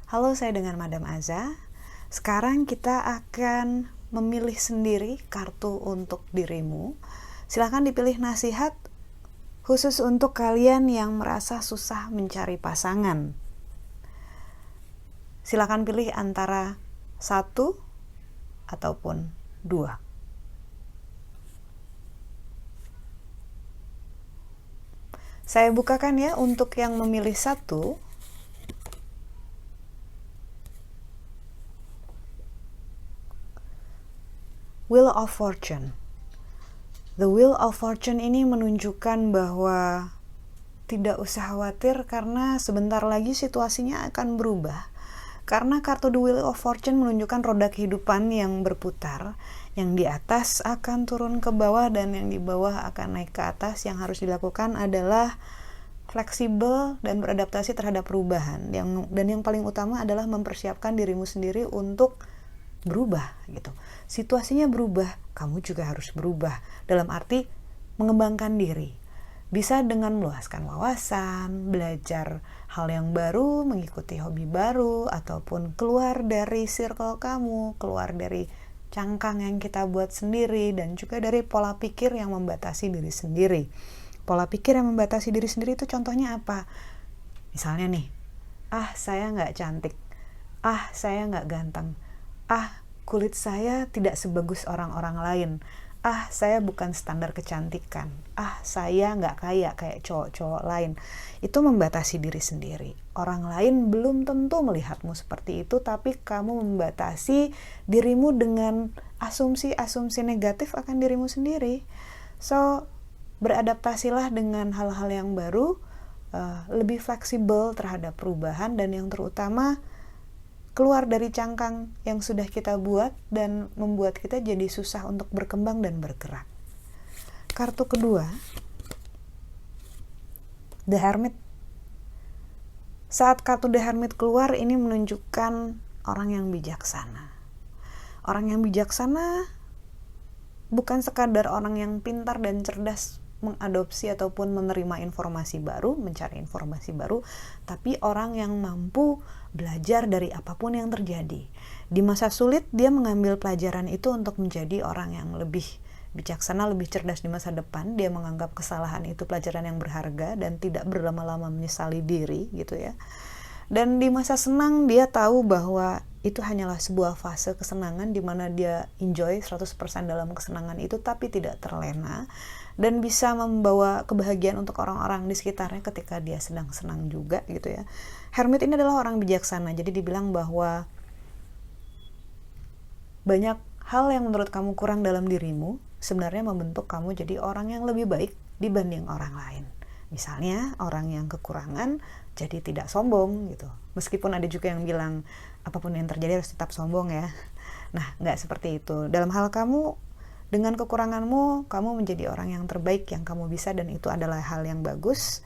Halo, saya dengan Madam Aza. Sekarang kita akan memilih sendiri kartu untuk dirimu. Silakan dipilih nasihat khusus untuk kalian yang merasa susah mencari pasangan. Silakan pilih antara 1 ataupun 2. Saya bukakan ya untuk yang memilih 1. Wheel of Fortune. The Wheel of Fortune ini menunjukkan bahwa tidak usah khawatir karena sebentar lagi situasinya akan berubah. Karena kartu The Wheel of Fortune menunjukkan roda kehidupan yang berputar. Yang di atas akan turun ke bawah dan yang di bawah akan naik ke atas. Yang harus dilakukan adalah fleksibel dan beradaptasi terhadap perubahan. Dan yang paling utama adalah mempersiapkan dirimu sendiri untuk berubah gitu. Situasinya berubah, kamu juga harus berubah. Dalam arti mengembangkan diri. Bisa dengan meluaskan wawasan, belajar hal yang baru, mengikuti hobi baru, ataupun keluar dari circle kamu, keluar dari cangkang yang kita buat sendiri, dan juga dari pola pikir yang membatasi diri sendiri. Pola pikir yang membatasi diri sendiri itu contohnya apa? Misalnya nih, saya nggak cantik, saya nggak ganteng, kulit saya tidak sebagus orang-orang lain, saya bukan standar kecantikan, saya nggak kaya kayak cowok-cowok lain. Itu membatasi diri sendiri. Orang lain belum tentu melihatmu seperti itu, tapi kamu membatasi dirimu dengan asumsi-asumsi negatif akan dirimu sendiri. So, beradaptasilah dengan hal-hal yang baru, lebih fleksibel terhadap perubahan, dan yang terutama keluar dari cangkang yang sudah kita buat dan membuat kita jadi susah untuk berkembang dan bergerak. Kartu kedua, The Hermit. Saat kartu The Hermit keluar, ini menunjukkan orang yang bijaksana. Orang yang bijaksana bukan sekadar orang yang pintar dan cerdas mengadopsi ataupun menerima informasi baru, mencari informasi baru, tapi orang yang mampu belajar dari apapun yang terjadi. Di masa sulit, dia mengambil pelajaran itu untuk menjadi orang yang lebih bijaksana, lebih cerdas di masa depan. Dia menganggap kesalahan itu pelajaran yang berharga dan tidak berlama-lama menyesali diri, gitu ya. Dan di masa senang, dia tahu bahwa itu hanyalah sebuah fase kesenangan di mana dia enjoy 100% dalam kesenangan itu, tapi tidak terlena, dan bisa membawa kebahagiaan untuk orang-orang di sekitarnya ketika dia sedang senang juga, gitu ya. Hermit ini adalah orang bijaksana, jadi dibilang bahwa banyak hal yang menurut kamu kurang dalam dirimu sebenarnya membentuk kamu jadi orang yang lebih baik dibanding orang lain. Misalnya orang yang kekurangan jadi tidak sombong gitu. Meskipun ada juga yang bilang apapun yang terjadi harus tetap sombong ya. Nah, nggak seperti itu. Dalam hal kamu, dengan kekuranganmu, kamu menjadi orang yang terbaik yang kamu bisa, dan itu adalah hal yang bagus.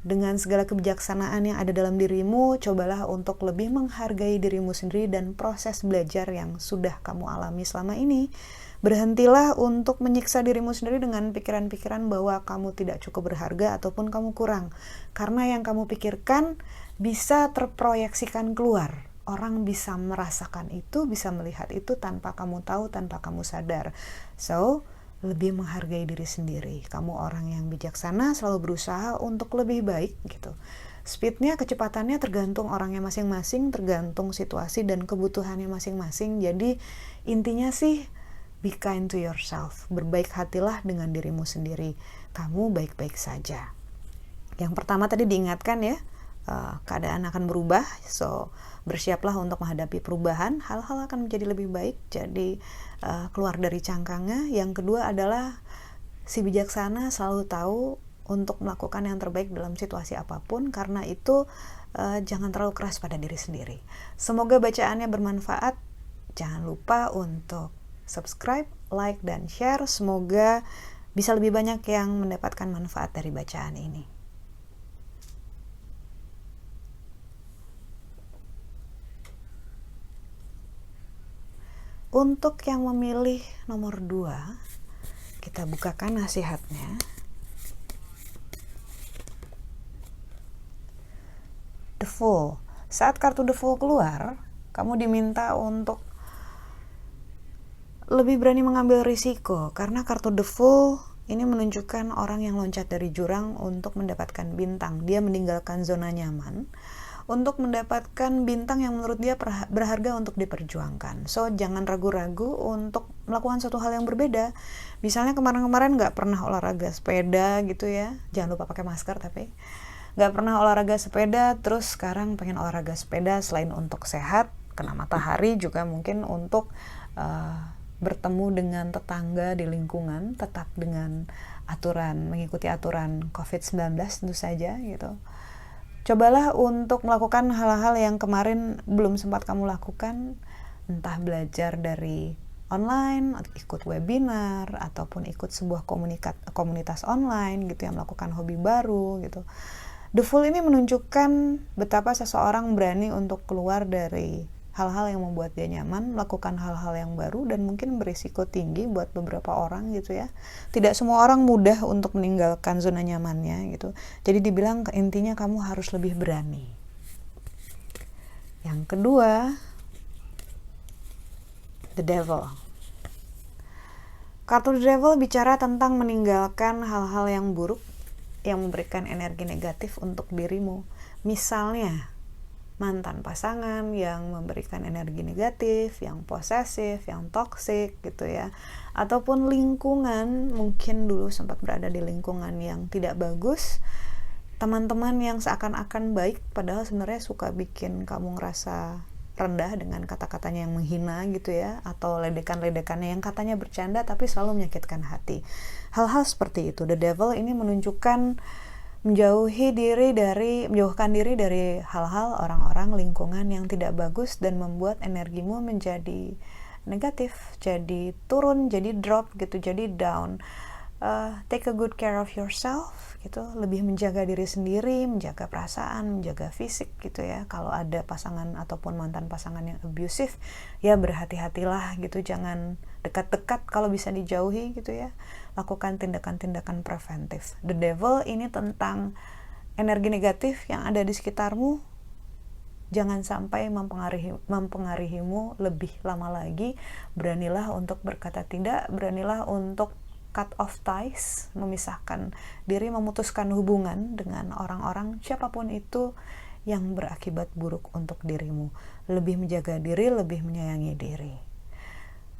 Dengan segala kebijaksanaan yang ada dalam dirimu, cobalah untuk lebih menghargai dirimu sendiri dan proses belajar yang sudah kamu alami selama ini. Berhentilah untuk menyiksa dirimu sendiri dengan pikiran-pikiran bahwa kamu tidak cukup berharga ataupun kamu kurang. Karena yang kamu pikirkan bisa terproyeksikan keluar. Orang bisa merasakan itu, bisa melihat itu tanpa kamu tahu, tanpa kamu sadar. So, lebih menghargai diri sendiri. Kamu orang yang bijaksana, selalu berusaha untuk lebih baik gitu. Speednya, kecepatannya tergantung orangnya masing-masing, tergantung situasi dan kebutuhannya masing-masing. Jadi intinya sih, be kind to yourself. Berbaik hatilah dengan dirimu sendiri. Kamu baik-baik saja. Yang pertama tadi diingatkan ya, keadaan akan berubah, so bersiaplah untuk menghadapi perubahan. Hal-hal akan menjadi lebih baik, jadi keluar dari cangkangnya. Yang kedua adalah si bijaksana selalu tahu untuk melakukan yang terbaik dalam situasi apapun. Karena itu jangan terlalu keras pada diri sendiri. Semoga bacaannya bermanfaat. Jangan lupa untuk subscribe, like, dan share. Semoga bisa lebih banyak yang mendapatkan manfaat dari bacaan ini. Untuk yang memilih nomor 2, kita bukakan nasihatnya. The Fool. Saat kartu The Fool keluar, kamu diminta untuk lebih berani mengambil risiko, karena kartu The Fool ini menunjukkan orang yang loncat dari jurang untuk mendapatkan bintang. Dia meninggalkan zona nyaman untuk mendapatkan bintang yang menurut dia berharga untuk diperjuangkan. So, jangan ragu-ragu untuk melakukan suatu hal yang berbeda. Misalnya kemarin-kemarin gak pernah olahraga sepeda gitu ya, jangan lupa pakai masker, tapi gak pernah olahraga sepeda, terus sekarang pengen olahraga sepeda selain untuk sehat, kena matahari, juga mungkin untuk bertemu dengan tetangga di lingkungan, tetap dengan aturan, mengikuti aturan COVID-19 tentu saja gitu. Cobalah untuk melakukan hal-hal yang kemarin belum sempat kamu lakukan, entah belajar dari online, ikut webinar, ataupun ikut sebuah komunitas online gitu yang melakukan hobi baru gitu. The Fool ini menunjukkan betapa seseorang berani untuk keluar dari hal-hal yang membuat dia nyaman, melakukan hal-hal yang baru dan mungkin berisiko tinggi buat beberapa orang gitu ya. Tidak semua orang mudah untuk meninggalkan zona nyamannya gitu. Jadi dibilang intinya kamu harus lebih berani. Yang kedua, The Devil. Kartu The Devil bicara tentang meninggalkan hal-hal yang buruk yang memberikan energi negatif untuk dirimu. Misalnya mantan pasangan yang memberikan energi negatif, yang posesif, yang toksik gitu ya. Ataupun lingkungan, mungkin dulu sempat berada di lingkungan yang tidak bagus. Teman-teman yang seakan-akan baik, padahal sebenarnya suka bikin kamu ngerasa rendah dengan kata-katanya yang menghina gitu ya. Atau ledekan-ledekannya yang katanya bercanda tapi selalu menyakitkan hati. Hal-hal seperti itu. The Devil ini menunjukkan menjauhkan diri dari hal-hal, orang-orang, lingkungan yang tidak bagus dan membuat energimu menjadi negatif, jadi turun, jadi drop gitu, jadi down. Take a good care of yourself gitu, lebih menjaga diri sendiri, menjaga perasaan, menjaga fisik gitu ya. Kalau ada pasangan ataupun mantan pasangan yang abusive, ya berhati-hatilah gitu, jangan dekat-dekat, kalau bisa dijauhi gitu ya. Lakukan tindakan-tindakan preventif. The Devil ini tentang energi negatif yang ada di sekitarmu, jangan sampai mempengaruhimu lebih lama lagi. Beranilah untuk berkata tidak, beranilah untuk cut off ties, memisahkan diri, memutuskan hubungan dengan orang-orang siapapun itu yang berakibat buruk untuk dirimu. Lebih menjaga diri, lebih menyayangi diri.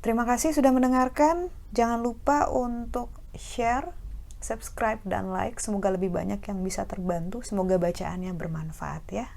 Terima kasih sudah mendengarkan. Jangan lupa untuk share, subscribe, dan like. Semoga lebih banyak yang bisa terbantu. Semoga bacaannya bermanfaat ya.